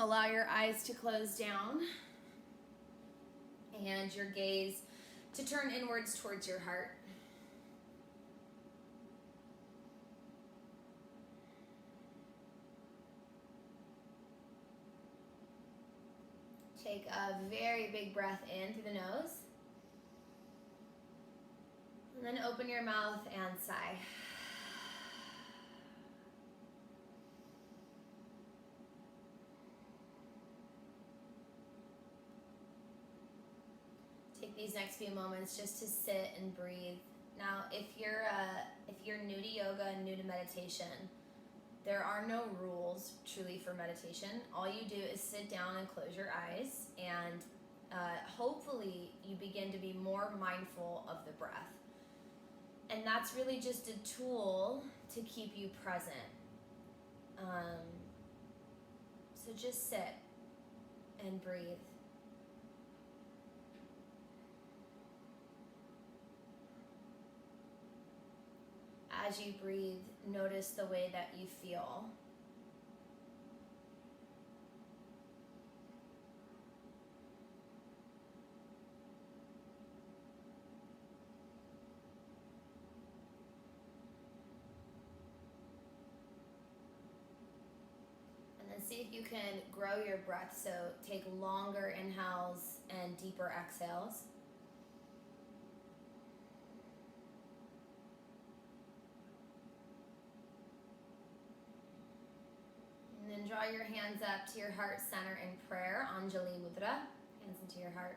Allow your eyes to close down and your gaze to turn inwards towards your heart. Take a very big breath in through the nose. And then open your mouth and sigh. Take these next few moments just to sit and breathe. Now, if you're new to yoga and new to meditation, there are no rules truly for meditation. All you do is sit down and close your eyes, and hopefully you begin to be more mindful of the breath. And that's really just a tool to keep you present. So just sit and breathe. As you breathe, notice the way that you feel. And then see if you can grow your breath, so take longer inhales and deeper exhales. And then draw your hands up to your heart center in prayer, Anjali Mudra, hands into your heart.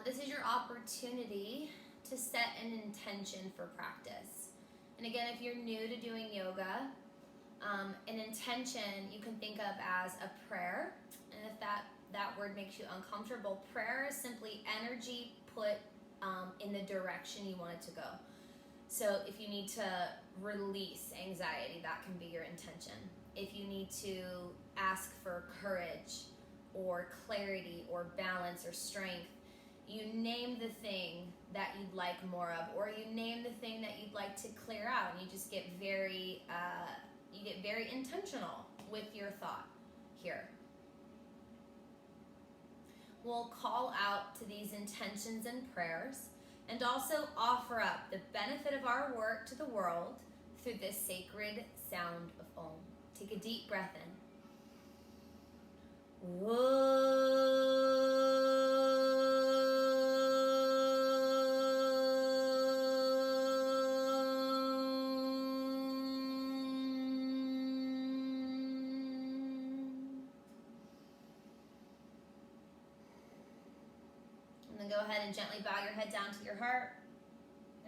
This is your opportunity to set an intention for practice. And again, if you're new to doing yoga, an intention you can think of as a prayer. And if that word makes you uncomfortable, prayer is simply energy put in the direction you want it to go. So if you need to release anxiety, that can be your intention. If you need to ask for courage or clarity or balance or strength, you name the thing that you'd like more of, or you name the thing that you'd like to clear out, and you just get very intentional with your thought here. We'll call out to these intentions and prayers, and also offer up the benefit of our work to the world through this sacred sound of Om. Take a deep breath in. And then go ahead and gently bow your head down to your heart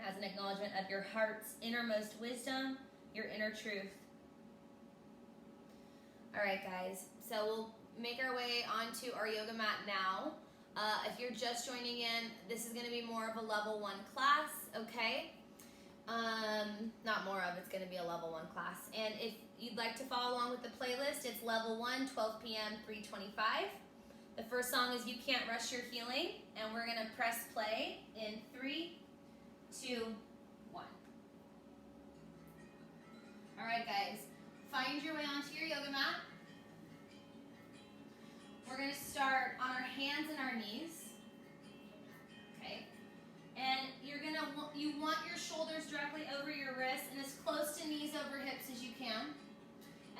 as an acknowledgement of your heart's innermost wisdom, your inner truth. All right, guys, so we'll make our way onto our yoga mat now. If you're just joining in, this is going to be more of a level 1 class, okay? Not more of, it's going to be a level 1 class. And if you'd like to follow along with the playlist, it's level 1, 12 p.m., 3:25. The first song is You Can't Rush Your Healing, and we're going to press play in 3, 2, 1. All right, guys, find your way onto your yoga mat. We're going to start on our hands and our knees, okay? And you want your shoulders directly over your wrists and as close to knees over hips as you can.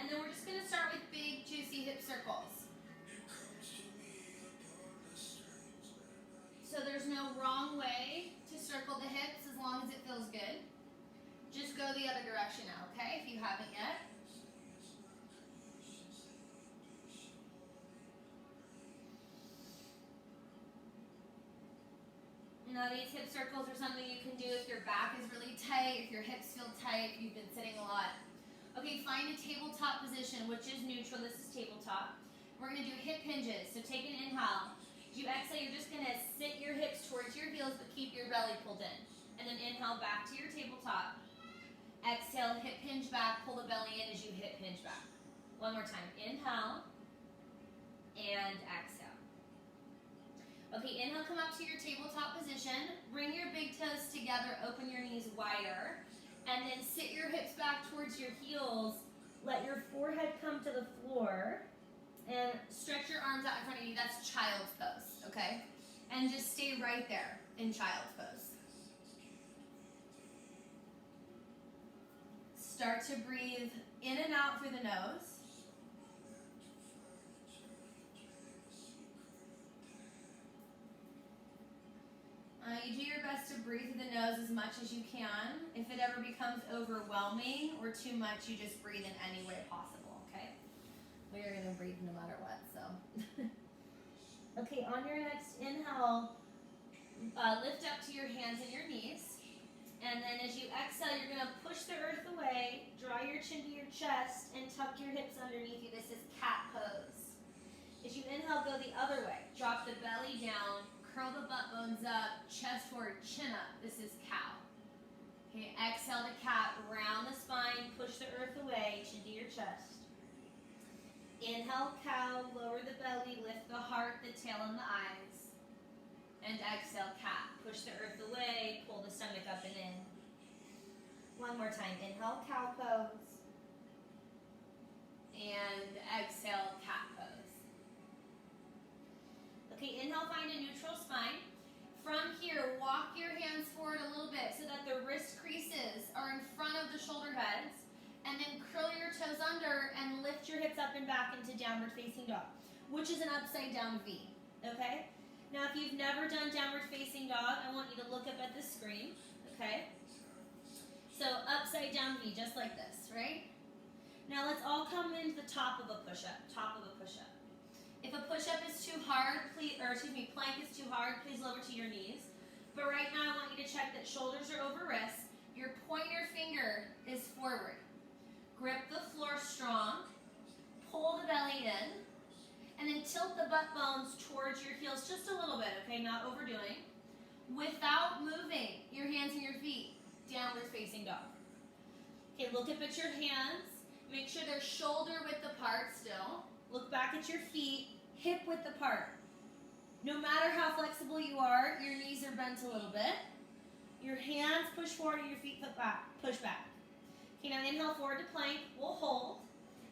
And then we're just going to start with big, juicy hip circles. So there's no wrong way to circle the hips as long as it feels good. Just go the other direction now, okay, if you haven't yet. Now these hip circles are something you can do if your back is really tight, if your hips feel tight, if you've been sitting a lot. Okay, find a tabletop position, which is neutral. This is tabletop. We're going to do hip hinges. So take an inhale. As you exhale, you're just going to sit your hips towards your heels, but keep your belly pulled in. And then inhale back to your tabletop. Exhale, hip hinge back, pull the belly in as you hip hinge back. One more time. Inhale and exhale. Okay, inhale, come up to your tabletop position. Bring your big toes together, open your knees wider. And then sit your hips back towards your heels. Let your forehead come to the floor and stretch your arms out in front of you. That's child's pose, okay? And just stay right there in child's pose. Start to breathe in and out through the nose. You do your best to breathe through the nose as much as you can. If it ever becomes overwhelming or too much, you just breathe in any way possible, okay? We are going to breathe no matter what, so. Okay, on your next inhale, lift up to your hands and your knees. And then as you exhale, you're going to push the earth away, draw your chin to your chest, and tuck your hips underneath you. This is cat pose. As you inhale, go the other way. Drop the belly down, curl the butt bones up, chest forward, chin up. This is cow. Okay, exhale to cat, round the spine, push the earth away, chin to your chest. Inhale, cow, lower the belly, lift the heart, the tail, and the eyes. And exhale, cat. Push the earth away, pull the stomach up and in. One more time. Inhale, cow pose. And exhale, cat pose. Okay, inhale, find a neutral spine. From here, walk your hands forward a little bit so that the wrist creases are in front of the shoulder heads. And then curl your toes under and lift your hips up and back into downward facing dog, which is an upside down V, okay? Now, if you've never done downward facing dog, I want you to look up at the screen, okay? So, upside down V, just like this, right? Now, let's all come into the top of a push-up, If a push-up is too hard, plank is too hard, please lower to your knees. But right now, I want you to check that shoulders are over wrists. Your pointer finger is forward. Grip the floor strong. Pull the belly in. And then tilt the butt bones towards your heels just a little bit, okay? Not overdoing. Without moving your hands and your feet. Downward facing dog. Okay, look up at your hands. Make sure they're shoulder width apart still. Look back at your feet, hip width apart. No matter how flexible you are, your knees are bent a little bit. Your hands push forward and your feet push back. Okay, now inhale forward to plank. We'll hold.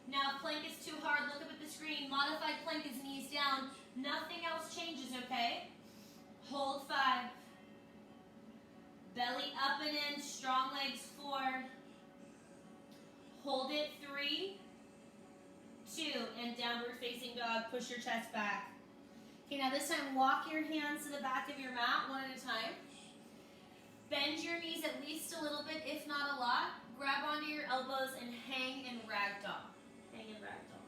Now, if plank is too hard, look up at the screen. Modified plank is knees down. Nothing else changes, okay? Hold 5. Belly up and in, strong legs 4. Hold it 3, 2, and downward facing dog. Push your chest back. Okay, now this time walk your hands to the back of your mat one at a time. Bend your knees at least a little bit, if not a lot. Grab onto your elbows and hang in ragdoll. Hang in ragdoll.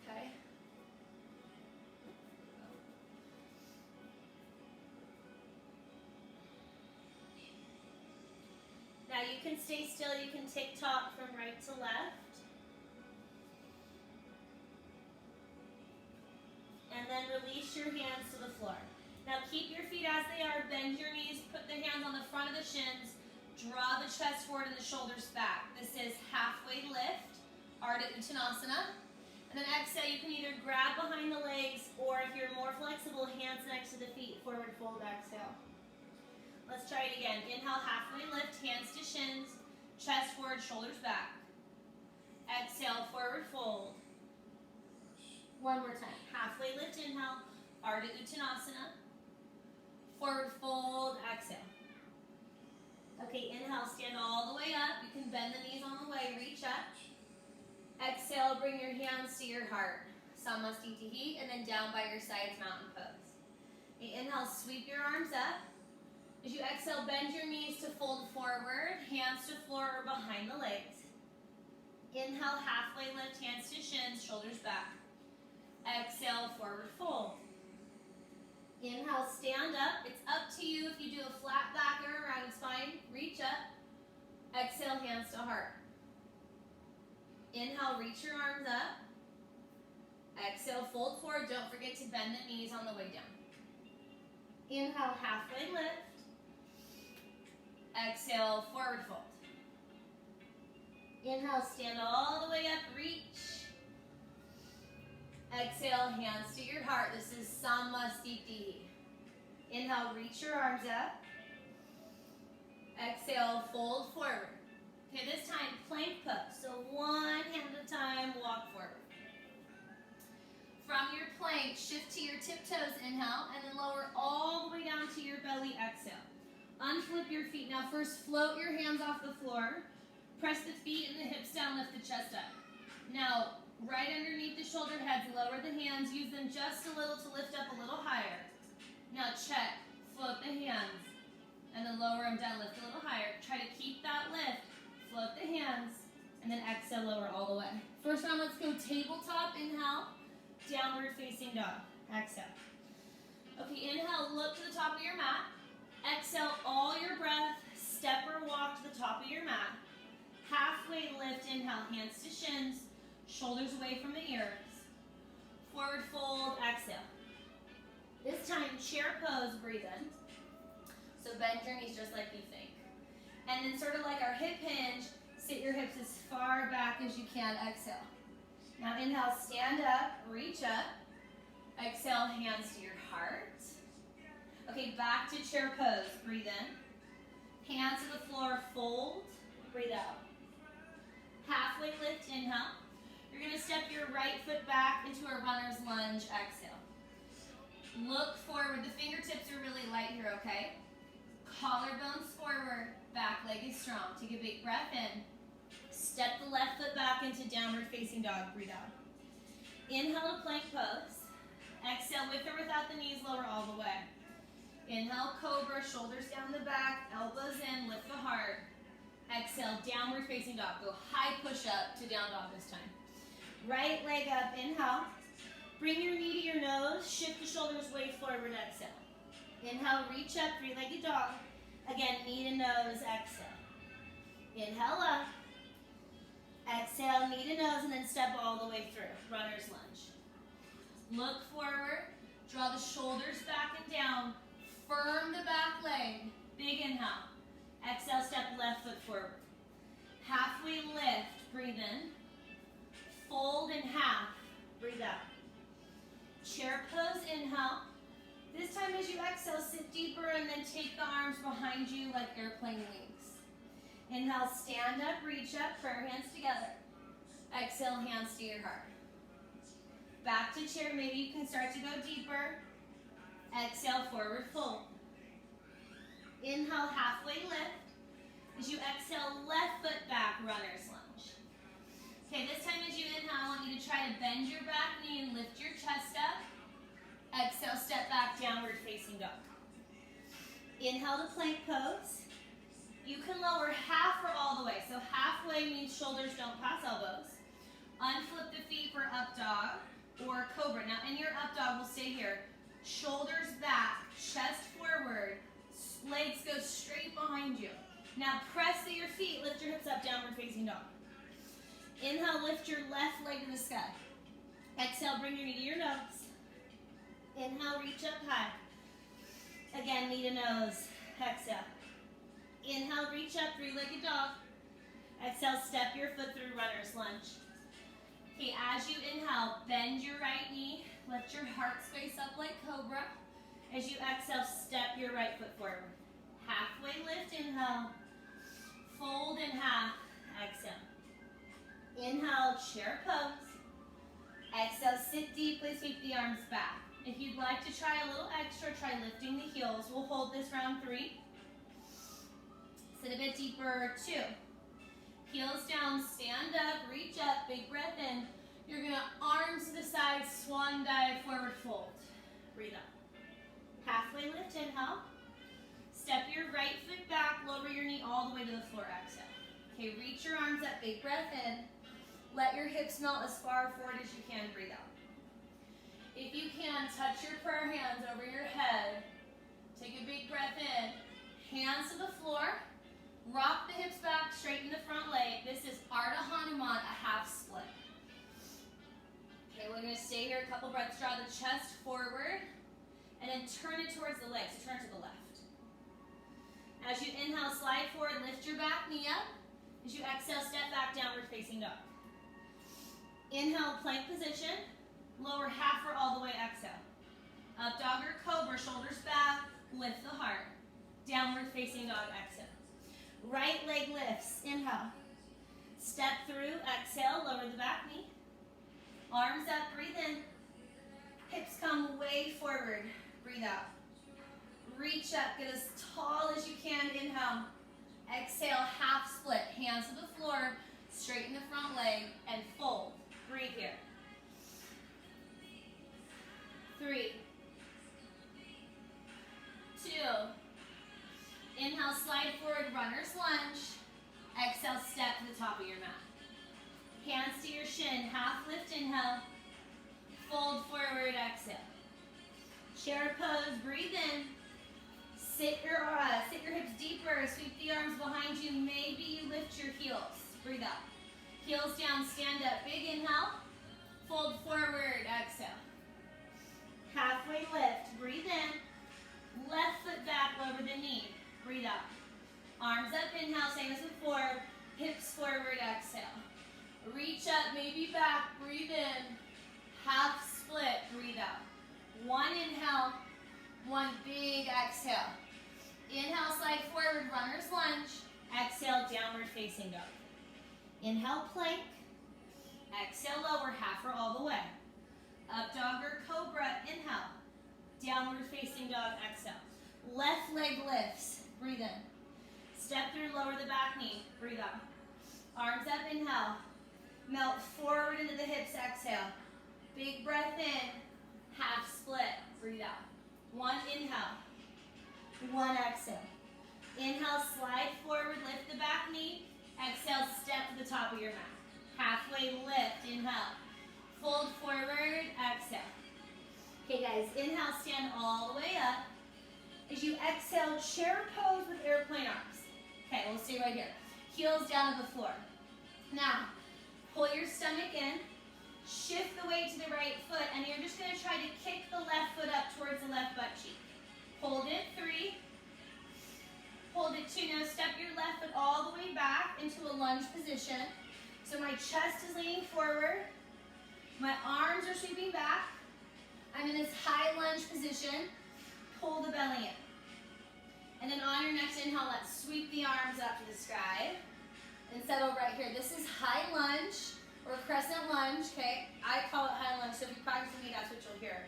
Okay? Now you can stay still, you can tick-tock from right to left. And then release your hands to the floor. Now keep your feet as they are, bend your knees, put the hands on the front of the shins, draw the chest forward and the shoulders back. This is halfway lift, Ardha Uttanasana. And then exhale, you can either grab behind the legs or if you're more flexible, hands next to the feet, forward fold, exhale. Let's try it again. Inhale, halfway lift, hands to shins, chest forward, shoulders back. Exhale, forward fold. One more time. Halfway lift, inhale, Ardha Uttanasana. Forward fold, exhale. Okay, inhale, stand all the way up. You can bend the knees on the way, reach up. Exhale, bring your hands to your heart. Samastitihi, and then down by your sides, mountain pose. Okay, inhale, sweep your arms up. As you exhale, bend your knees to fold forward, hands to floor or behind the legs. Inhale, halfway lift, hands to shins, shoulders back. Exhale, forward fold. Inhale, stand up. It's up to you if you do a flat back or a round spine. Reach up. Exhale, hands to heart. Inhale, reach your arms up. Exhale, fold forward. Don't forget to bend the knees on the way down. Inhale, halfway lift. Exhale, forward fold. Inhale, stand all the way up, reach. Exhale, hands to your heart. This is Samastitihi. Inhale, reach your arms up. Exhale, fold forward. Okay, this time, plank pose. So one hand at a time, walk forward. plank, shift to your tiptoes, inhale, and then lower all the way down to your belly, exhale. Unflip your feet. Now first float your hands off the floor. Press the feet and the hips down, lift the chest up. Now, right underneath the shoulder heads, lower the hands. Use them just a little to lift up a little higher. Now check, float the hands, and then lower them down, lift a little higher. Try to keep that lift, float the hands, and then exhale, lower all the way. First round, let's go tabletop, inhale, downward facing dog, exhale. Okay, inhale, look to the top of your mat. Exhale all your breath, step or walk to the top of your mat. Halfway lift, inhale, hands to shins, shoulders away from the ears. Forward fold, exhale. This time, chair pose, breathe in. So bend your knees just like you think. And then sort of like our hip hinge, sit your hips as far back as you can, exhale. Now inhale, stand up, reach up. Exhale, hands to your heart. Okay, back to chair pose, breathe in. Hands to the floor, fold, breathe out. Halfway lift, inhale. You're gonna step your right foot back into a runner's lunge, exhale. Look forward, the fingertips are really light here, okay? Collarbones forward, back leg is strong. Take a big breath in. Step the left foot back into downward facing dog, breathe out. Inhale to plank pose. Exhale with or without the knees, lower all the way. Inhale, cobra, shoulders down the back, elbows in, lift the heart. Exhale, downward facing dog. Go high push up to down dog this time. Right leg up, inhale. Bring your knee to your nose, shift the shoulders way forward, exhale. Inhale, reach up, three-legged dog. Again, knee to nose, exhale. Inhale up. Exhale, knee to nose, and then step all the way through. Runner's lunge. Look forward, draw the shoulders back and down. Firm the back leg. Big inhale. Exhale, step left foot forward. Halfway lift, breathe in. Fold in half, breathe out. Chair pose, inhale. This time as you exhale, sit deeper and then take the arms behind you like airplane wings. Inhale, stand up, reach up, prayer hands together. Exhale, hands to your heart. Back to chair, maybe you can start to go deeper. Exhale, forward fold. Inhale, halfway lift. As you exhale, left foot back, runner's lunge. Okay, this time as you inhale, I want you to try to bend your back knee and lift your chest up. Exhale, step back, downward facing dog. Inhale to plank pose. You can lower half or all the way. So halfway means shoulders don't pass elbows. Unflip the feet for up dog or cobra. Now in your up dog, we'll stay here. Shoulders back, chest forward, legs go straight behind you. Now press through your feet, lift your hips up, downward facing dog. Inhale, lift your left leg to the sky. Exhale, bring your knee to your nose. Inhale, reach up high. Again, knee to nose. Exhale. Inhale, reach up, three-legged dog. Exhale, step your foot through runner's lunge. Okay, as you inhale, bend your right knee. Lift your heart space up like cobra. As you exhale, step your right foot forward. Halfway lift, inhale. Fold in half, exhale. Inhale, chair pose. Exhale, sit deeply, sweep the arms back. If you'd like to try a little extra, try lifting the heels. We'll hold this round 3. Sit a bit deeper, 2. Heels down, stand up, reach up, big breath in. You're gonna arms to the side, swan dive, forward fold. Breathe up. Halfway lift, inhale. Step your right foot back, lower your knee all the way to the floor, exhale. Okay, reach your arms up, big breath in. Let your hips melt as far forward as you can, breathe out. If you can, touch your prayer hands over your head. Take a big breath in. Hands to the floor. Rock the hips back, straighten the front leg. This is Ardha Hanuman, a half split. Okay, we're gonna stay here a couple breaths. Draw the chest forward and then turn it towards the legs. So turn to the left. As you inhale, slide forward, lift your back knee up. As you exhale, step back, downward facing dog. Inhale, plank position. Lower half or all the way, exhale. Up dog or cobra, shoulders back, lift the heart. Downward facing dog, exhale. Right leg lifts, inhale. Step through, exhale, lower the back knee. Arms up, breathe in. Hips come way forward. Breathe out. Reach up, get as tall as you can. Inhale. Exhale, half split. Hands to the floor, straighten the front leg, and fold. Breathe here. 3, 2. Inhale, slide forward, runner's lunge. Exhale, step to the top of your mat. Hands to your shin, half lift, inhale. Fold forward, exhale. Chair pose, breathe in. Sit your hips deeper, sweep the arms behind you. Maybe you lift your heels. Breathe out. Heels down, stand up. Big inhale. Fold forward, exhale. Halfway lift, breathe in. Left foot back over the knee. Breathe out. Arms up, inhale, same as before. Hips forward, exhale. Reach up, maybe back, breathe in. Half split, breathe out. 1 inhale, 1 big exhale. Inhale, slide forward, runner's lunge. Exhale, downward facing dog. Inhale, plank. Exhale, lower, half or all the way. Up dog or cobra, inhale. Downward facing dog, exhale. Left leg lifts, breathe in. Step through, lower the back knee, breathe out. Arms up, inhale. Melt forward into the hips, exhale. Big breath in, half split, breathe out. 1 inhale, 1 exhale. Inhale, slide forward, lift the back knee. Exhale, step to the top of your mat. Halfway lift, inhale. Fold forward, exhale. Okay guys, inhale, stand all the way up. As you exhale, chair pose with airplane arms. Okay, we'll stay right here. Heels down to the floor. Now, pull your stomach in. Shift the weight to the right foot, and you're just going to try to kick the left foot up towards the left butt cheek. Hold it, 3. Hold it, 2. Now step your left foot all the way back into a lunge position. So my chest is leaning forward. My arms are sweeping back. I'm in this high lunge position. Pull the belly in. And then on your next inhale, let's sweep the arms up to the sky. And settle right here. This is high lunge. Or crescent lunge, okay? I call it high lunge, so if you practice with me, that's what you'll hear.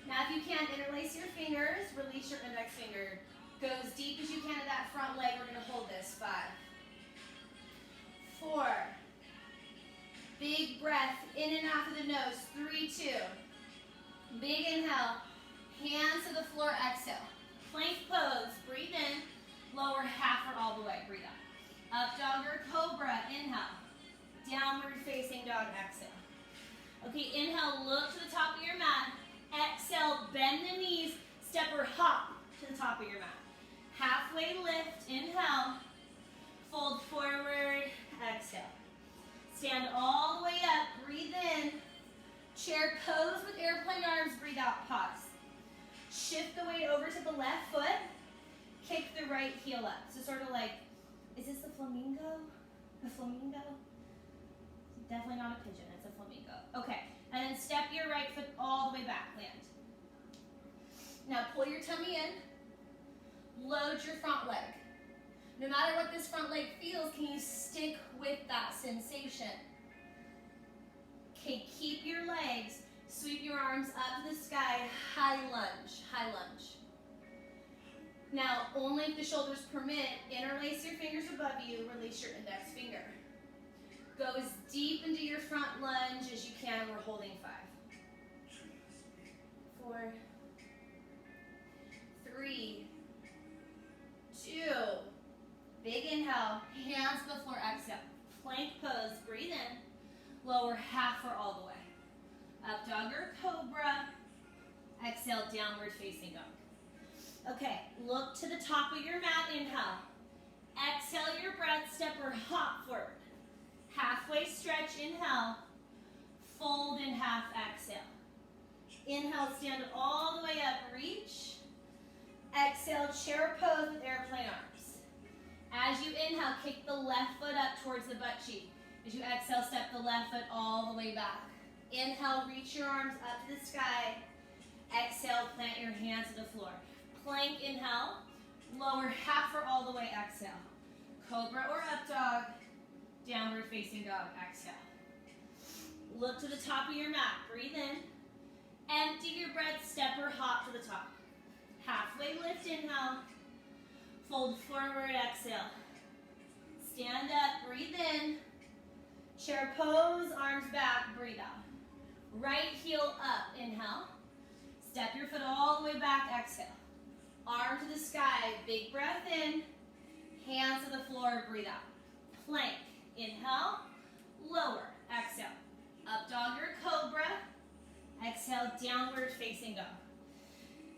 Now, if you can, interlace your fingers, release your index finger. Go as deep as you can to that front leg. We're gonna hold this. 5, 4. Big breath, in and out through the nose. 3, 2. Big inhale, hands to the floor, exhale. Plank pose, breathe in, lower half or all the way, breathe out. Up dog or cobra, inhale. Downward facing dog, exhale. Okay, inhale, look to the top of your mat. Exhale, bend the knees, step or hop to the top of your mat. Halfway lift, inhale. Fold forward, exhale. Stand all the way up, breathe in. Chair pose with airplane arms, breathe out, pause. Shift the weight over to the left foot. Kick the right heel up. So sort of like, is this a flamingo? A flamingo? Definitely not a pigeon, it's a flamingo. Okay, and then step your right foot all the way back, land. Now pull your tummy in, load your front leg. No matter what this front leg feels, can you stick with that sensation? Okay, keep your legs, sweep your arms up to the sky, high lunge, high lunge. Now, only if the shoulders permit, interlace your fingers above you, release your index finger. Go as deep into your front lunge as you can. We're holding 5, 4, 3, 2. Big inhale, hands to the floor, exhale. Plank pose, breathe in. Lower half or all the way. Up dog or cobra. Exhale, downward facing dog. Okay, look to the top of your mat, inhale. Exhale your breath, step or hop forward. Halfway stretch, inhale. Fold in half, exhale. Inhale, stand all the way up, reach. Exhale, chair pose with airplane arms. As you inhale, kick the left foot up towards the butt cheek. As you exhale, step the left foot all the way back. Inhale, reach your arms up to the sky. Exhale, plant your hands to the floor. Plank, inhale. Lower half or all the way, exhale. Cobra or up dog. Downward facing dog, exhale. Look to the top of your mat, breathe in. Empty your breath, step or hop to the top. Halfway lift, inhale. Fold forward, exhale. Stand up, breathe in. Chair pose, arms back, breathe out. Right heel up, inhale. Step your foot all the way back, exhale. Arm to the sky, big breath in. Hands to the floor, breathe out. Plank, inhale, lower, exhale. Up dog or cobra. Exhale, downward facing dog.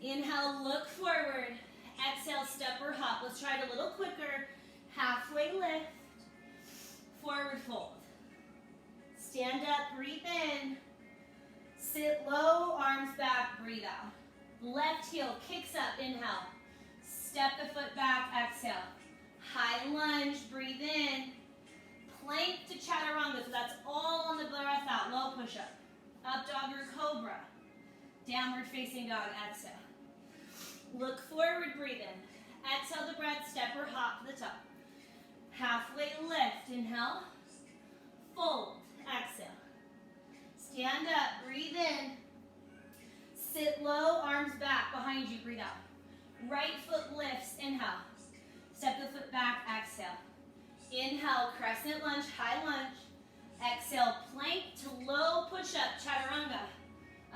Inhale, look forward. Exhale, step or hop. Let's try it a little quicker. Halfway lift. Forward fold. Stand up, breathe in. Sit low, arms back, breathe out. Left heel kicks up, inhale. Step the foot back, exhale. High lunge, breathe in. Plank to chaturanga, so that's all on the breath out. Low push-up. Up dog or cobra. Downward facing dog, exhale. Look forward, breathe in. Exhale the breath, step or hop to the top. Halfway lift, inhale. Fold, exhale. Stand up, breathe in. Sit low, arms back, behind you, breathe out. Right foot lifts, inhale. Step the foot back, exhale. Inhale, crescent lunge, high lunge. Exhale, plank to low push-up, chaturanga.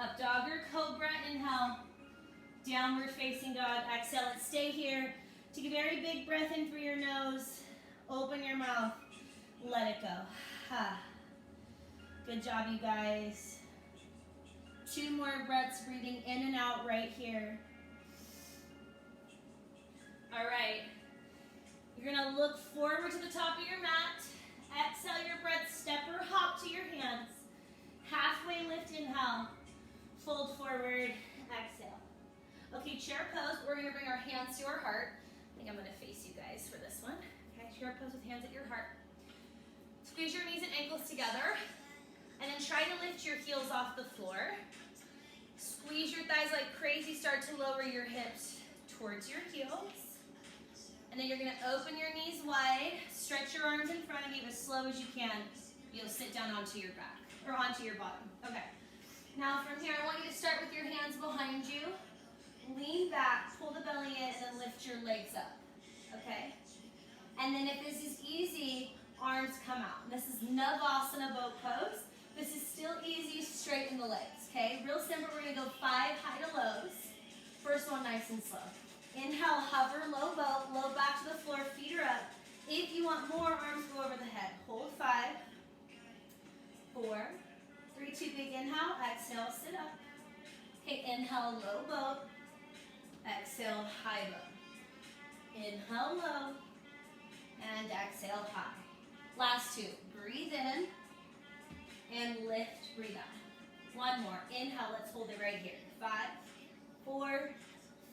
Up dog or cobra, inhale. Downward facing dog, exhale, and stay here. Take a very big breath in through your nose. Open your mouth, let it go. Good job, you guys. 2 more breaths, breathing in and out right here. All right. You're gonna look forward to the top of your mat. Exhale your breath, step or hop to your hands. Halfway lift, inhale. Fold forward, exhale. Okay, chair pose. We're gonna bring our hands to our heart. I think I'm gonna face you guys for this one. Okay, chair pose with hands at your heart. Squeeze your knees and ankles together. And then try to lift your heels off the floor. Squeeze your thighs like crazy. Start to lower your hips towards your heels. And then you're gonna open your knees wide. Stretch your arms in front of you as slow as you can. You'll sit down onto your back, or onto your bottom. Okay. Now from here, I want you to start with your hands behind you. Lean back, pull the belly in, and then lift your legs up. Okay? And then if this is easy, arms come out. This is Navasana boat pose. This is still easy, straighten the legs, okay? Real simple, we're gonna go 5 high to lows. First one, nice and slow. Inhale, hover, low boat, low back to the floor, feet are up. If you want more, arms go over the head. Hold 5, 4, 3, 2, big inhale, exhale, sit up. Okay, inhale, low boat, exhale, high boat. Inhale, low, and exhale, high. Last 2, breathe in, and lift, breathe out. One more, inhale, let's hold it right here. 5, 4,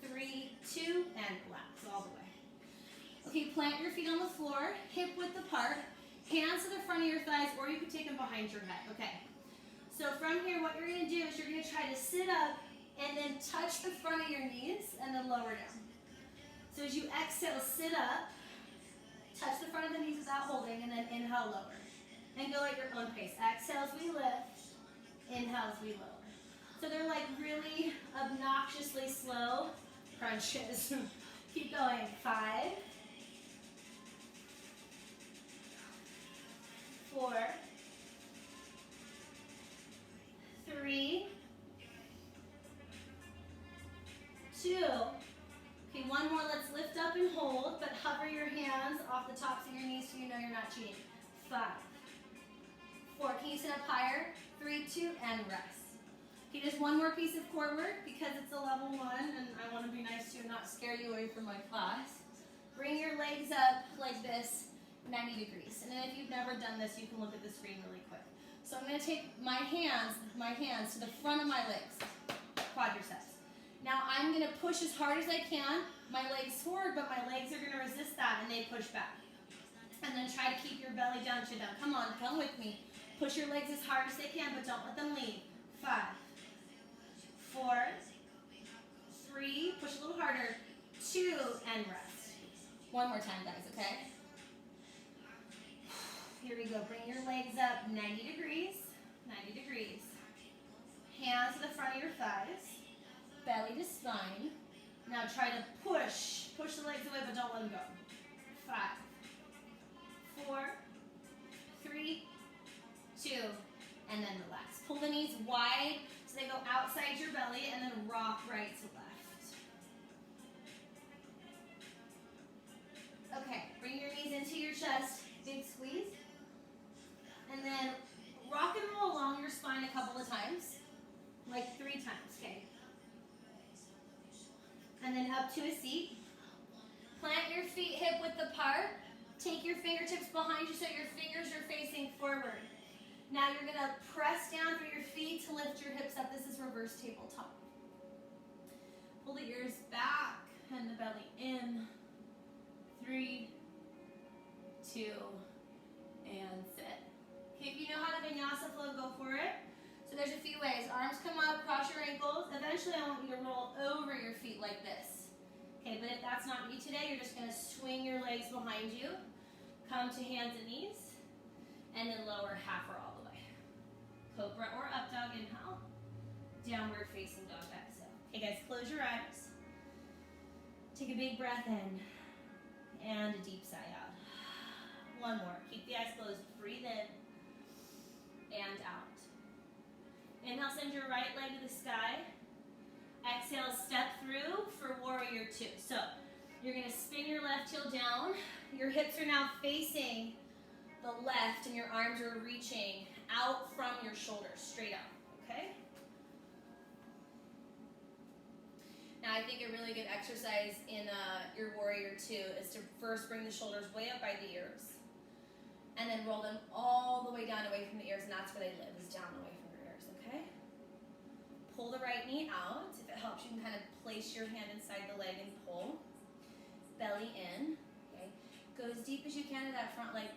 3, 2, and relax all the way. Okay, plant your feet on the floor, hip width apart, hands to the front of your thighs, or you could take them behind your head. Okay, so from here, what you're gonna do is you're gonna try to sit up and then touch the front of your knees and then lower down. So as you exhale, sit up, touch the front of the knees without holding, and then inhale, lower. And go at your own pace. Exhale as we lift, inhale as we lower. So they're like really obnoxiously slow crunches. Keep going. 5, 4, 3, 2. Okay, one more. Let's lift up and hold, but hover your hands off the tops of your knees so you know you're not cheating. 5, 4. Can you sit up higher? 3, 2, and rest. Okay, just one more piece of core work because it's a level 1 and I want to be nice to you and not scare you away from my class. Bring your legs up like this, 90 degrees. And then if you've never done this, you can look at the screen really quick. So I'm going to take my hands to the front of my legs, quadriceps. Now I'm going to push as hard as I can, my legs forward, but my legs are going to resist that and they push back. And then try to keep your belly down, chin down. Come on, come with me. Push your legs as hard as they can, but don't let them lean. 5, 4, 3, push a little harder, 2, and rest. One more time, guys, okay? Here we go. Bring your legs up 90 degrees, 90 degrees. Hands to the front of your thighs, belly to spine. Now try to push the legs away, but don't let them go. 5, 4, 3, 2, and then relax. Pull the knees wide so they go outside your belly, and then rock right to left. Okay, bring your knees into your chest, big squeeze. And then rock and roll along your spine a couple of times, like 3 times, okay? And then up to a seat. Plant your feet hip width apart. Take your fingertips behind you so your fingers are facing forward. Now you're going to press down through your feet to lift your hips up. This is reverse tabletop. Pull the ears back and the belly in. 3, 2, and sit. Okay, if you know how to vinyasa flow, go for it. So there's a few ways. Arms come up, cross your ankles. Eventually I want you to roll over your feet like this. Okay, but if that's not you today, you're just going to swing your legs behind you. Come to hands and knees. And then lower half or all the way. Cobra or up dog, inhale. Downward facing dog, exhale. Okay guys, close your eyes. Take a big breath in. And a deep sigh out. One more. Keep the eyes closed. Breathe in. And out. Inhale, send your right leg to the sky. Exhale, step through for warrior 2. So you're going to spin your left heel down. Your hips are now facing the left and your arms are reaching out from your shoulders, straight up, okay? Now I think a really good exercise in your warrior 2 is to first bring the shoulders way up by the ears and then roll them all the way down away from the ears, and that's where they live, is down away from your ears, okay? Pull the right knee out. If it helps, you can kind of place your hand inside the leg and pull. Belly in, okay? Go as deep as you can to that front leg.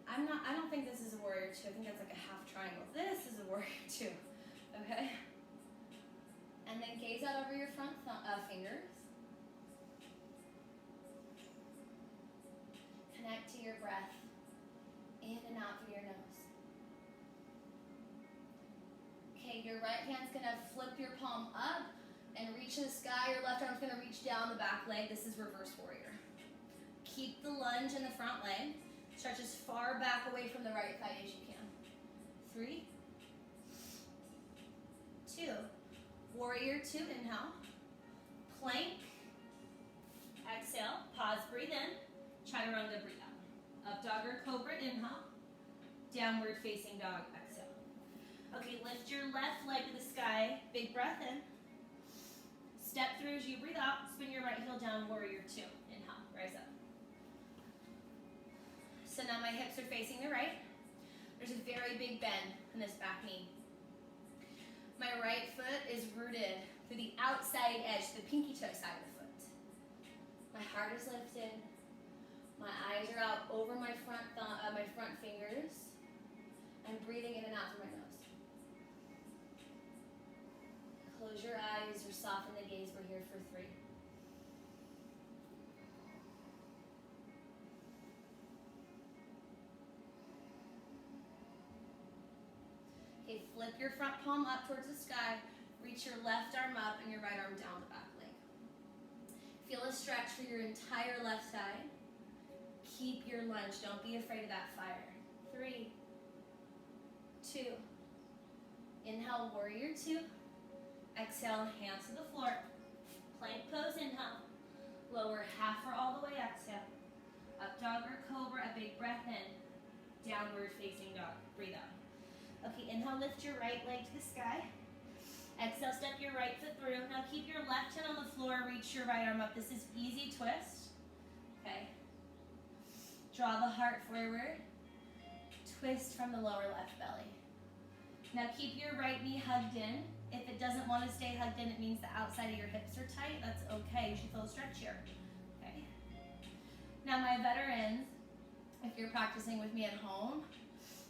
I don't think this is a warrior 2. I think that's like a half triangle. This is a warrior 2, okay? And then gaze out over your front fingers. Connect to your breath. In and out through your nose. Okay, your right hand's going to flip your palm up and reach to the sky. Your left arm's going to reach down the back leg. This is reverse warrior. Keep the lunge in the front leg. Stretch as far back away from the right thigh as you can. 3, 2. Warrior 2, inhale. Plank. Exhale. Pause, breathe in. Chaturanga, breathe out. Up dog or cobra, inhale. Downward facing dog, exhale. Okay, lift your left leg to the sky. Big breath in. Step through as you breathe out. Spin your right heel down, warrior 2. Inhale, rise up. So now my hips are facing the right. There's a very big bend in this back knee. My right foot is rooted through the outside edge, the pinky toe side of the foot. My heart is lifted. My eyes are out over my front fingers. I'm breathing in and out through my nose. Close your eyes or soften the gaze. We're here for 3. Okay, flip your front palm up towards the sky. Reach your left arm up and your right arm down the back leg. Feel a stretch for your entire left side. Keep your lunge. Don't be afraid of that fire. 3, 2. Inhale, warrior 2. Exhale, hands to the floor. Plank pose, inhale. Lower half or all the way, exhale. Up dog or cobra, a big breath in. Downward facing dog, breathe out. Okay, inhale, lift your right leg to the sky. Exhale, step your right foot through. Now keep your left hand on the floor, reach your right arm up. This is easy twist. Okay. Draw the heart forward. Twist from the lower left belly. Now keep your right knee hugged in. If it doesn't want to stay hugged in, it means the outside of your hips are tight. That's okay. You should feel a stretch here. Okay. Now my veterans, if you're practicing with me at home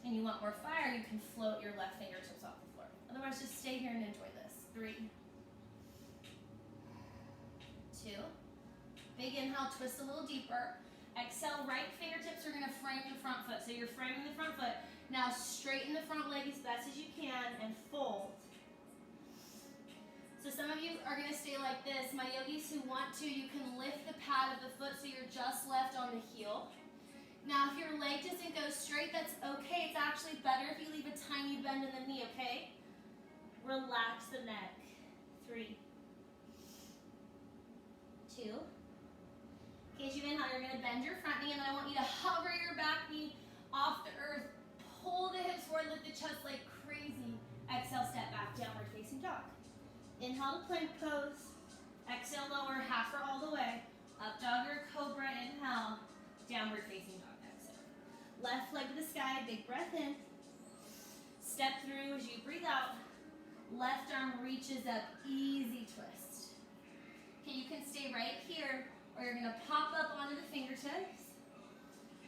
and you want more fire, you can float your left fingertips off the floor. Otherwise, just stay here and enjoy this. 3, 2. Big inhale, twist a little deeper. Exhale, right fingertips are going to frame the front foot. So you're framing the front foot. Now straighten the front leg as best as you can and fold. like this. My yogis who want to, you can lift the pad of the foot so you're just left on the heel. Now, if your leg doesn't go straight, that's okay. It's actually better if you leave a tiny bend in the knee, okay? Relax the neck. 3, 2. Okay, as you inhale, you're gonna bend your front knee, and then I want you to hover your back knee off the earth. Pull the hips forward, lift the chest like crazy. Exhale, step back, downward facing dog. Inhale to plank pose. Exhale, lower, half or all the way. Up dog or cobra, inhale. Downward facing dog, exhale. Left leg to the sky, big breath in. Step through as you breathe out. Left arm reaches up, easy twist. Okay, you can stay right here, or you're gonna pop up onto the fingertips.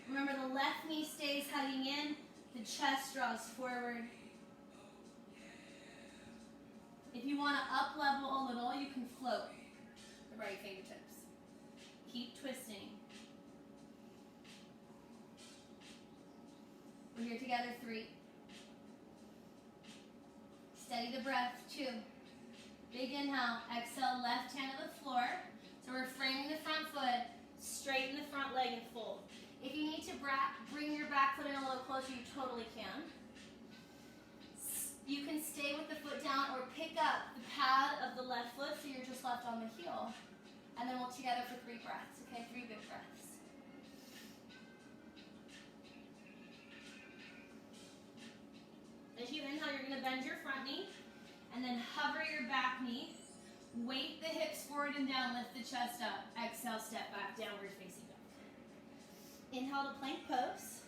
Remember, the left knee stays hugging in, the chest draws forward. If you wanna up level a little, you can float the right fingertips. Keep twisting. We're here together, 3. Steady the breath, 2. Big inhale, exhale, left hand to the floor. So we're framing the front foot, straighten the front leg and fold. If you need to bring your back foot in a little closer, you totally can. You can stay with the foot down or pick up the pad of the left foot so you're just left on the heel. And then we'll together for 3 breaths, okay? 3 big breaths. As you inhale, you're gonna bend your front knee and then hover your back knee. Weight the hips forward and down, lift the chest up. Exhale, step back, downward facing dog. Inhale to plank pose.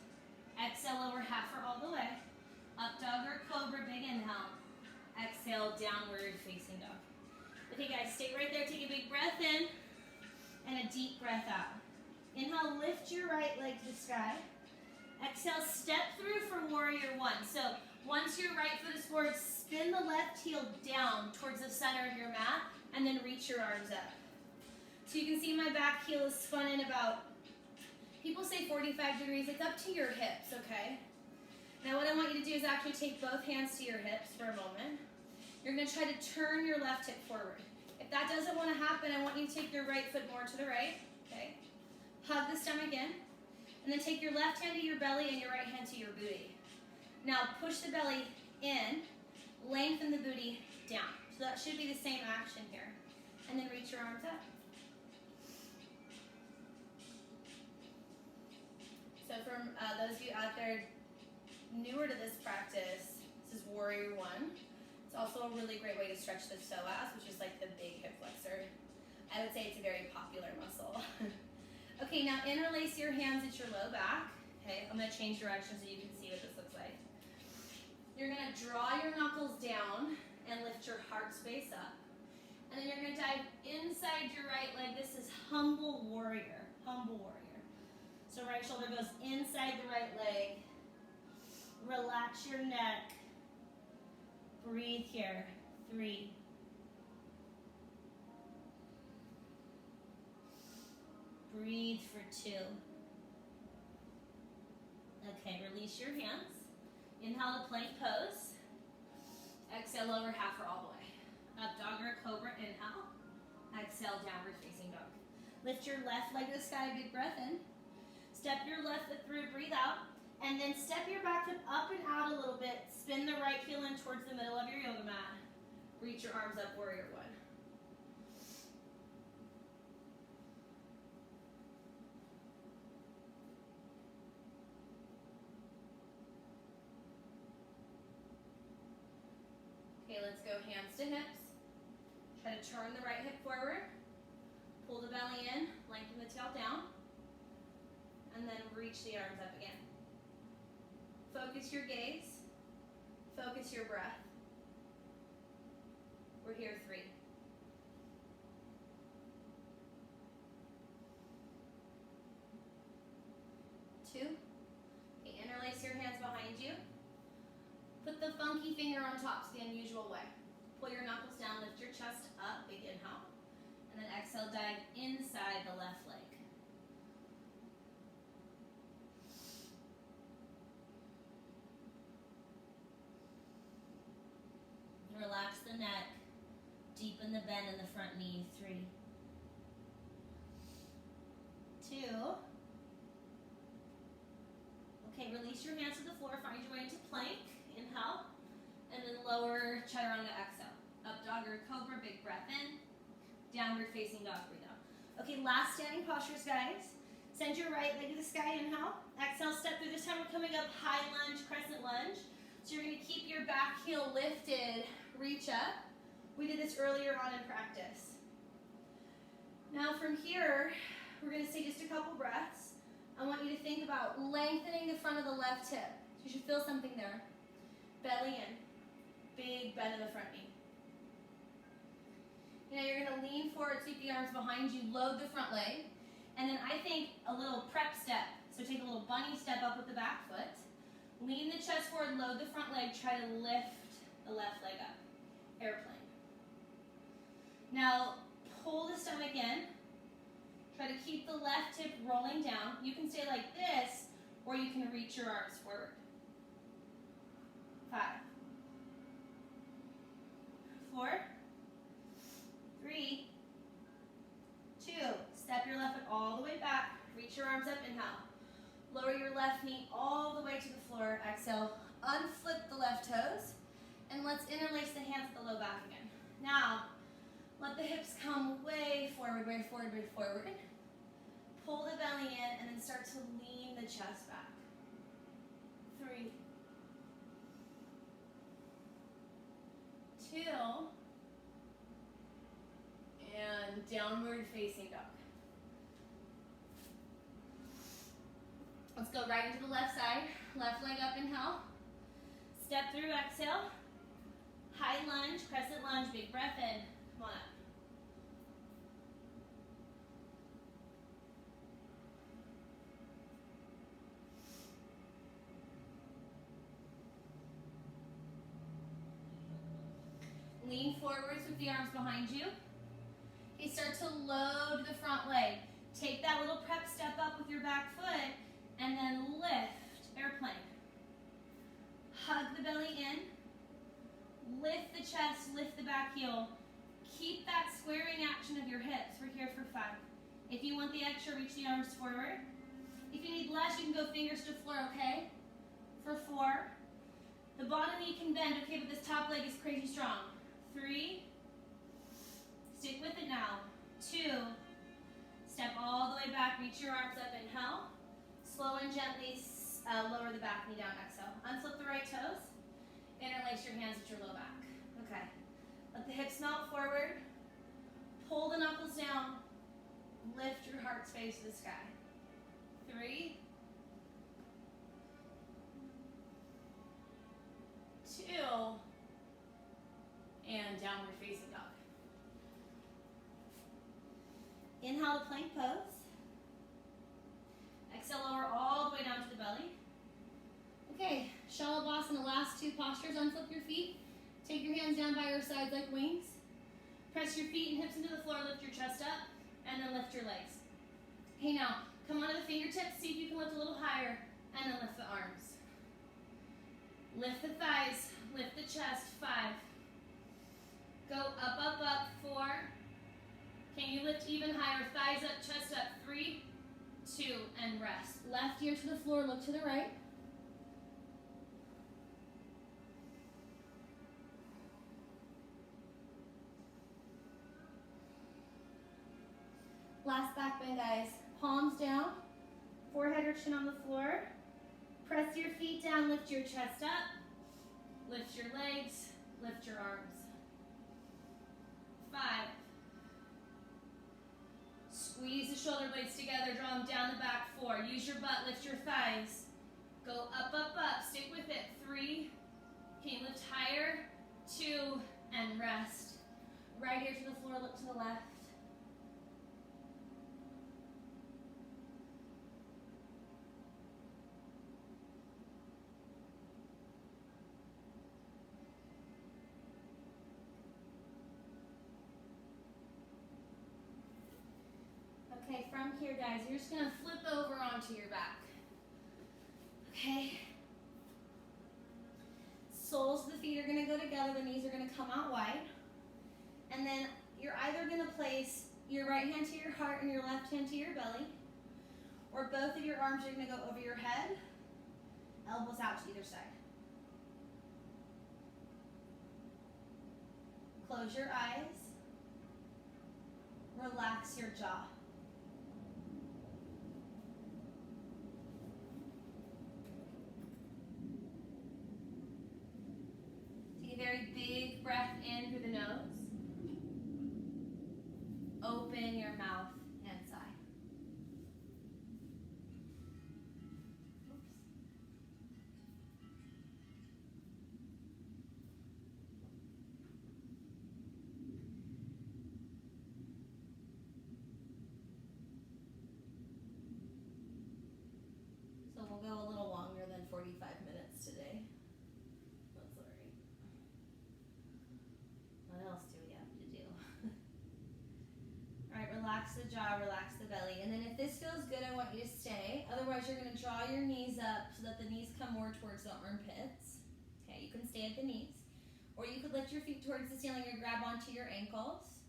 Exhale, lower half or all the way. Up dog or cobra, big inhale. Exhale, downward facing dog. Okay guys, stay right there, take a big breath in and a deep breath out. Inhale, lift your right leg to the sky. Exhale, step through for warrior 1. So once your right foot is forward, spin the left heel down towards the center of your mat and then reach your arms up. So you can see my back heel is spun in about, people say 45 degrees, it's up to your hips, okay? Now what I want you to do is actually take both hands to your hips for a moment. You're gonna try to turn your left hip forward. If that doesn't wanna happen, I want you to take your right foot more to the right, okay? Hug the stomach in, and then take your left hand to your belly and your right hand to your booty. Now push the belly in, lengthen the booty down. So that should be the same action here. And then reach your arms up. So from those of you out there newer to this practice, this is warrior 1. It's also a really great way to stretch the psoas, which is like the big hip flexor. I would say it's a very popular muscle. Okay, now interlace your hands at your low back. Okay, I'm gonna change direction so you can see what this looks like. You're gonna draw your knuckles down and lift your heart space up. And then you're gonna dive inside your right leg. This is humble warrior, humble warrior. So right shoulder goes inside the right leg. Relax your neck. Breathe here. 3. Breathe for 2. Okay, release your hands. Inhale to plank pose. Exhale, lower half or all the way. Up dog or cobra, inhale. Exhale, downward facing dog. Lift your left leg to the sky, big breath in. Step your left foot through, breathe out. And then step your back foot up and out a little bit. Spin the right heel in towards the middle of your yoga mat. Reach your arms up, warrior 1. Okay, let's go hands to hips. Try to turn the right hip forward. Pull the belly in, lengthen the tail down. And then reach the arms up again. Focus your gaze. Focus your breath. We're here 3. 2. Okay, interlace your hands behind you. Put the funky finger on top, so the unusual way. Pull your knuckles down, lift your chest up, big inhale. And then exhale, dive inside the left leg. Relax the neck. Deepen the bend in the front knee. 3, 2. Okay, release your hands to the floor. Find your way into plank. Inhale. And then lower chaturanga, exhale. Up dog or cobra, big breath in. Downward facing dog, breathe out. Okay, last standing postures, guys. Send your right leg to the sky, inhale. Exhale, step through. This time we're coming up high lunge, crescent lunge. So you're gonna keep your back heel lifted, reach up. We did this earlier on in practice. Now from here, we're gonna take just a couple breaths. I want you to think about lengthening the front of the left hip. You should feel something there. Belly in, big bend in the front knee. Now you're gonna lean forward, sweep the arms behind you, load the front leg. And then I think a little prep step. So take a little bunny step up with the back foot. Lean the chest forward, load the front leg, try to lift the left leg up. Airplane. Now pull the stomach in. Try to keep the left hip rolling down. You can stay like this, or you can reach your arms forward. 5, 4, 3, 2. Step your left foot all the way back. Reach your arms up, inhale. Lower your left knee all the way to the floor. Exhale, unflip the left toes. And let's interlace the hands at the low back again. Now, let the hips come way forward, way forward, way forward. Pull the belly in and then start to lean the chest back. 3, 2, and downward facing dog. Let's go right into the left side. Left leg up, inhale. Step through, exhale. High lunge, crescent lunge, big breath in. Come on up. Lean forwards with the arms behind you. Okay, start to load the front leg. Take that little prep step up with your back foot and then lift, airplane. Hug the belly in. Lift the chest, lift the back heel. Keep that squaring action of your hips. We're here for 5. If you want the extra, reach the arms forward. If you need less, you can go fingers to floor, okay? For 4. The bottom knee can bend, okay, but this top leg is crazy strong. 3. Stick with it now. 2. Step all the way back, reach your arms up, inhale. Slow and gently lower the back knee down, exhale. Unflip the right toes. Interlace your hands at your low back. Okay. Let the hips melt forward. Pull the knuckles down. Lift your heart space to the sky. 3, 2, and downward facing dog. Inhale to plank pose. Exhale, lower all the way down to the belly. Okay, Shalabhasana, last 2 postures. Unflip your feet. Take your hands down by your sides like wings. Press your feet and hips into the floor. Lift your chest up, and then lift your legs. Okay, now, come onto the fingertips. See if you can lift a little higher, and then lift the arms. Lift the thighs. Lift the chest. 5. Go up, up, up. 4. Can you lift even higher? Thighs up, chest up. 3, 2, and rest. Left ear to the floor, look to the right. Last back bend, guys. Palms down, forehead or chin on the floor. Press your feet down, lift your chest up. Lift your legs, lift your arms. 5. Squeeze the shoulder blades together, draw them down the back. 4. Use your butt, lift your thighs. Go up, up, up. Stick with it. 3. Okay, lift higher. 2, and rest. Right ear to the floor, look to the left. Okay, from here, guys, you're just going to flip over onto your back. Okay? Soles of the feet are going to go together. The knees are going to come out wide. And And then you're either going to place your right hand to your heart and your left hand to your belly, or both of your arms are going to go over your head, elbows out to either side. Close your eyes. Relax your jaw. Take a very big breath in through the nose. Open your mouth and sigh. Oops. So we'll go a little longer than 45 minutes today. That's all right. What else do we have to do? All right, relax the jaw, relax the belly. And then if this feels good, I want you to stay. Otherwise, you're going to draw your knees up so that the knees come more towards the armpits. Okay, you can stay at the knees. Or you could lift your feet towards the ceiling or grab onto your ankles.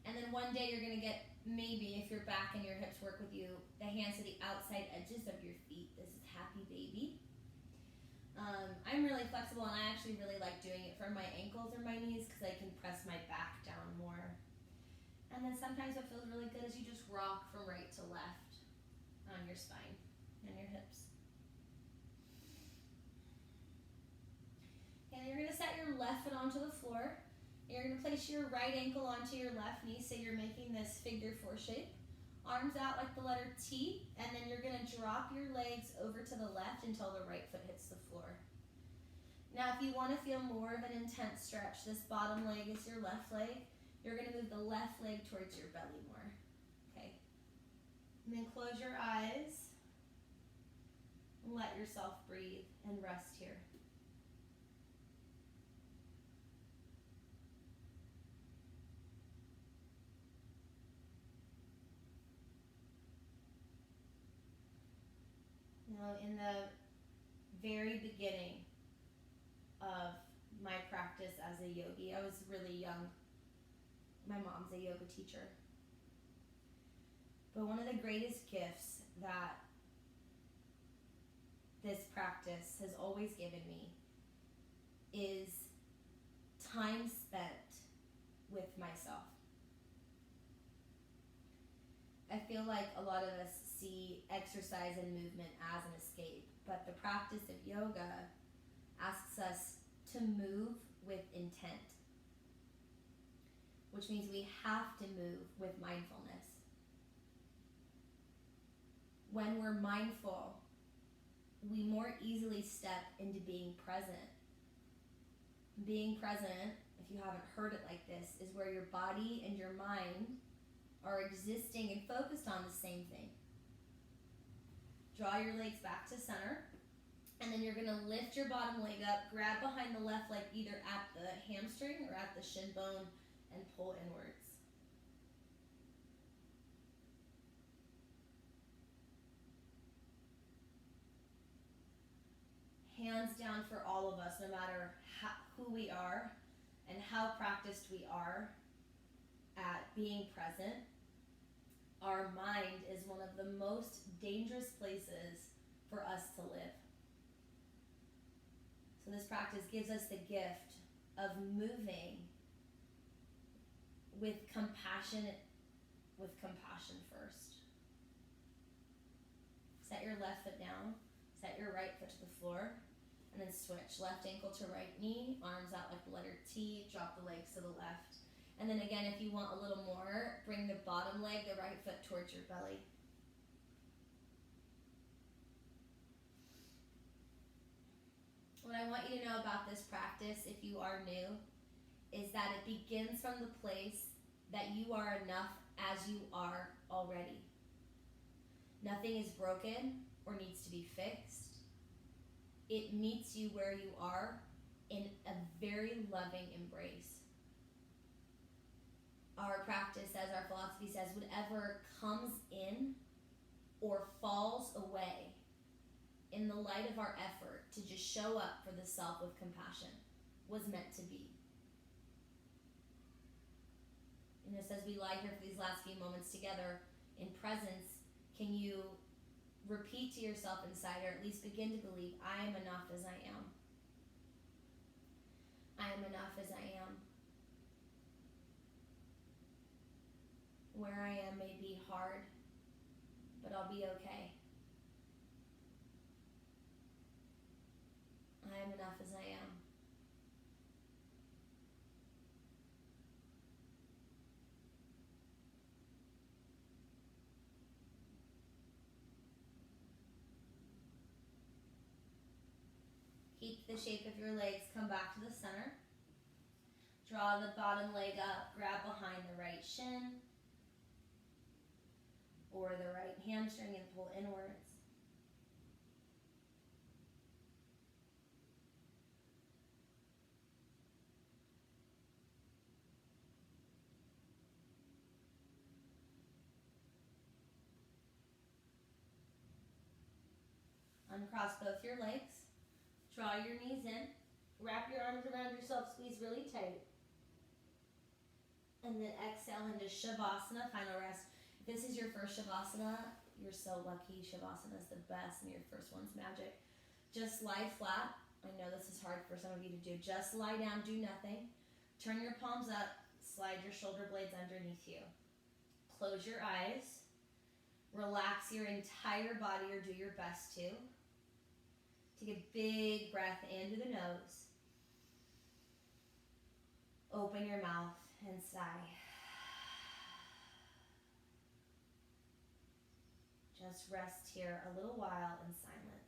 And then one day you're going to get, maybe if your back and your hips work with you, the hands to the outside edges of your feet. This is happy baby. I'm really flexible, and I actually really like doing it from my ankles or my knees because I can press my back down more. And then sometimes what feels really good is you just rock from right to left on your spine and your hips. And you're going to set your left foot onto the floor. You're going to place your right ankle onto your left knee, so you're making this figure 4 shape. Arms out like the letter T, and then you're going to drop your legs over to the left until the right foot hits the floor. Now, if you want to feel more of an intense stretch, this bottom leg is your left leg. You're going to move the left leg towards your belly more. Okay? And then close your eyes and let yourself breathe and rest here. Now, in the very beginning of my practice as a yogi, I was really young. My mom's a yoga teacher. But one of the greatest gifts that this practice has always given me is time spent with myself. I feel like a lot of us see exercise and movement as an escape, but the practice of yoga asks us to move with intent, which means we have to move with mindfulness. When we're mindful, we more easily step into being present. Being present, if you haven't heard it like this, is where your body and your mind are existing and focused on the same thing. Draw your legs back to center, and then you're going to lift your bottom leg up, grab behind the left leg either at the hamstring or at the shin bone, and pull inwards. Hands down for all of us, no matter who we are and how practiced we are at being present. Our mind is one of the most dangerous places for us to live. So this practice gives us the gift of moving with compassion first. Set your left foot down, set your right foot to the floor, and then switch. Left ankle to right knee, arms out like the letter T, drop the legs to the left. And then again, if you want a little more, bring the bottom leg, the right foot towards your belly. What I want you to know about this practice, if you are new, is that it begins from the place that you are enough as you are already. Nothing is broken or needs to be fixed. It meets you where you are in a very loving embrace. Our practice, as our philosophy says, whatever comes in or falls away in the light of our effort to just show up for the self with compassion was meant to be. just as we lie here for these last few moments together in presence, can you repeat to yourself inside, or at least begin to believe, I am enough as I am. I am enough as I am. Where I am may be hard, but I'll be okay. I am enough as I am. Keep the shape of your legs, come back to the center. Draw the bottom leg up, grab behind the right shin or the right hamstring and pull inwards. Uncross both your legs. Draw your knees in. Wrap your arms around yourself. Squeeze really tight. And then exhale into Shavasana, final rest. If this is your first Shavasana, you're so lucky. Shavasana is the best, and your first one's magic. Just lie flat. I know this is hard for some of you to do. Just lie down, do nothing. Turn your palms up. Slide your shoulder blades underneath you. Close your eyes. Relax your entire body, or do your best to. Take a big breath into the nose. Open your mouth and sigh. Just rest here a little while in silence.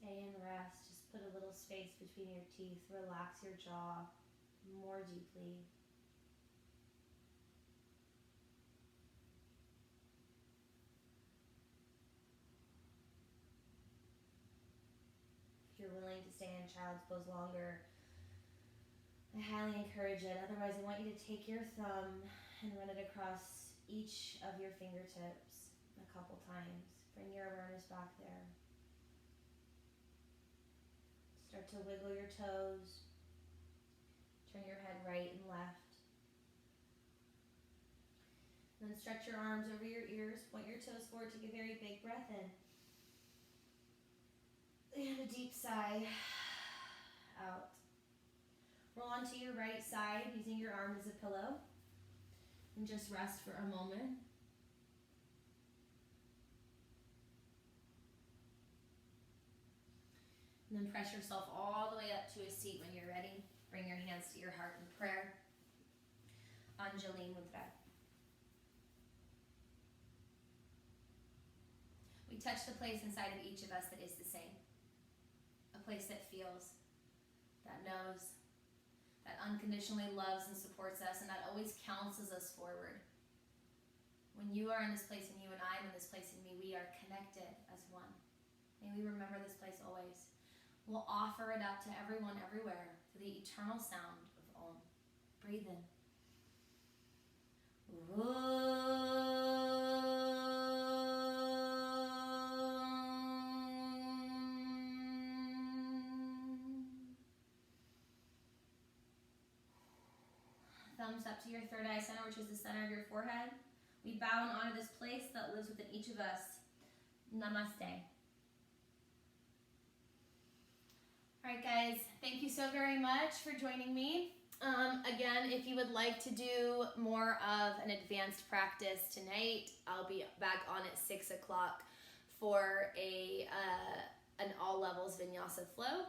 Stay and rest. Just put a little space between your teeth. Relax your jaw more deeply. If you're willing to stay in child's pose longer, I highly encourage it. Otherwise, I want you to take your thumb and run it across each of your fingertips a couple times. Bring your awareness back there. Start to wiggle your toes. Turn your head right and left. Then stretch your arms over your ears. Point your toes forward. Take a very big breath in. And a deep sigh out. Roll onto your right side using your arm as a pillow. And just rest for a moment. And then press yourself all the way up to a seat when you're ready. Bring your hands to your heart in prayer. Anjali Mudra. We touch the place inside of each of us that is the same. A place that feels, that knows, that unconditionally loves and supports us, and that always counsels us forward. When you are in this place and you and I am in this place in me, we are connected as one. May we remember this place always. We'll offer it up to everyone, everywhere, to the eternal sound of Om. Breathe in. Thumbs up to your third eye center, which is the center of your forehead. We bow and honor this place that lives within each of us. Namaste. All right, guys, thank you so very much for joining me. Again, if you would like to do more of an advanced practice tonight, I'll be back on at 6 o'clock for an all levels vinyasa flow.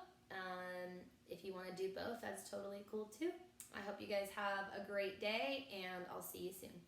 If you want to do both, that's totally cool too. I hope you guys have a great day, and I'll see you soon.